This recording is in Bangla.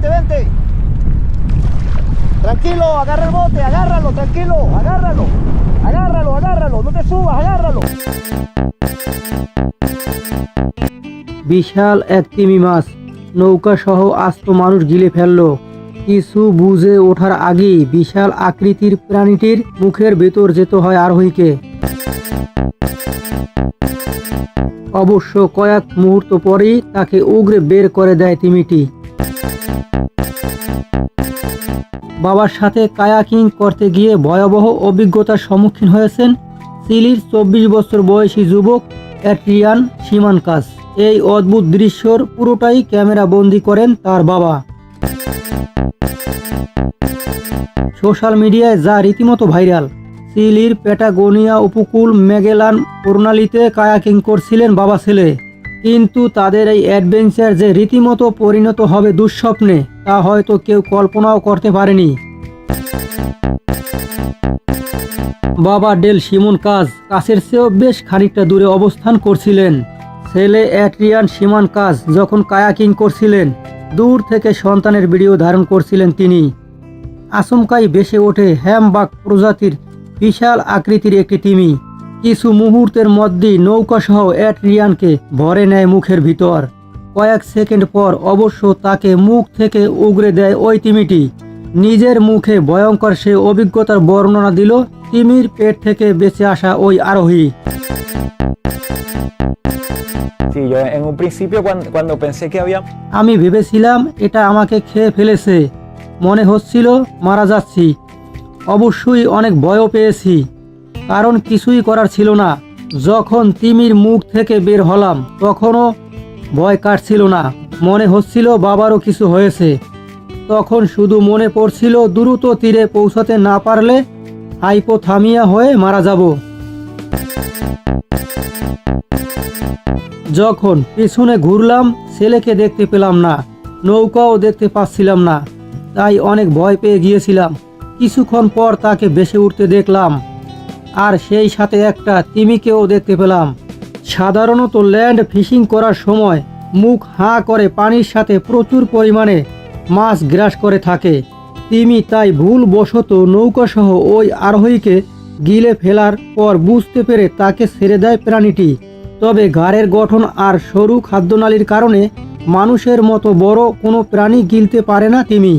vente, vente. Tranquilo, agarra el bote, agárralo, tranquilo, agárralo. Agárralo, agárralo, no te subas, agárralo. বিশাল এক তিমি মাছ নৌকা সহ আস্ত মানুষ গিলে ফেলল। কিছু বুঝে ওঠার আগেই বিশাল আকৃতির প্রাণীটির মুখের ভেতর যেতে হয় আরোহীকে। অবশ্য কয়েক মুহূর্ত পরেই তাকে উগরে বের করে দেয় তিমিটি। বাবার সাথে কায়াকিং করতে গিয়ে ভয়াবহ অভিজ্ঞতার সম্মুখীন হয়েছেন চিলির 24 বছর বয়সী যুবক অ্যাড্রিয়ান সিমানকাস। এই অদ্ভুত দৃশ্যর পুরোটাই ক্যামেরা বন্দি করেন তার বাবা। সোশ্যাল মিডিয়ায় যা রীতিমতো ভাইরাল। চিলির প্যাটাগোনিয়া উপকূল ম্যাগেলান প্রণালীতে কায়াকিং করছিলেন বাবা ছেলে, কিন্তু তাদের এই অ্যাডভেঞ্চার যে রীতিমতো পরিণত হবে দুঃস্বপ্নে তা হয়তো কেউ কল্পনাও করতে পারেনি। বাবা ডেল সিমনকাস কাছের চেয়েও বেশ খানিকটা দূরে অবস্থান করছিলেন। ছেলে অ্যাড্রিয়ান সিমনকাস যখন কায়াকিং করছিলেন দূর থেকে সন্তানের ভিডিও ধারণ করছিলেন তিনি। আচমকাই ভেসে ওঠে হ্যামবাক প্রজাতির বিশাল আকৃতির একটি তিমি। কিছু মুহূর্তের মধ্যেই নৌকাসহ অ্যাড্রিয়ানকে ভরে নেয় মুখের ভিতর। কয়েক সেকেন্ড পর অবশ্য তাকে মুখ থেকে উগরে দেয় ওই তিমিটি। নিজের মুখে ভয়ঙ্কর সে অভিজ্ঞতার বর্ণনা দিল তিমির পেট থেকে বেঁচে আসা ওই আরোহী। Sí, yo en un principio cuando pensé que había... আমি ভেবেছিলাম এটা আমাকে খেয়ে ফেলেছে, মনে হচ্ছিল মারা যাচ্ছি। অবশ্যই অনেক ভয়ও পেয়েছি, কারণ কিছুই করার ছিল না। যখন তিমির মুখ থেকে বের হলাম তখনও ভয় কাটছিল না, মনে হচ্ছিল বাবারও কিছু হয়েছে। তখন শুধু মনে পড়ছিল দ্রুত তীরে পৌঁছাতে না পারলে হাইপোথামিয়া হয়ে মারা যাব। যখন পিছনে ঘুরলাম ছেলেকে দেখতে পেলাম না, নৌকাও দেখতে পাচ্ছিলাম না, তাই অনেক ভয় পেয়ে গিয়েছিলাম। কিছুক্ষণ পর তাকে ভেসে উঠতে দেখলাম, আর সেই সাথে একটা তিমিকেও দেখতে পেলাম। সাধারণত ল্যান্ড ফিশিং করার সময় মুখ হাঁ করে পানির সাথে প্রচুর পরিমাণে মাছ গ্রাস করে থাকে তিমি, তাই ভুলবশত নৌকাসহ ওই আরোহীকে গিলে ফেলার পর বুঝতে পেরে তাকে ছেড়ে দেয় প্রাণীটি। তবে ঘাড়ের গঠন আর সরু খাদ্যনালীর কারণে মানুষের মতো বড় কোনো প্রাণী গিলতে পারে না তিমি।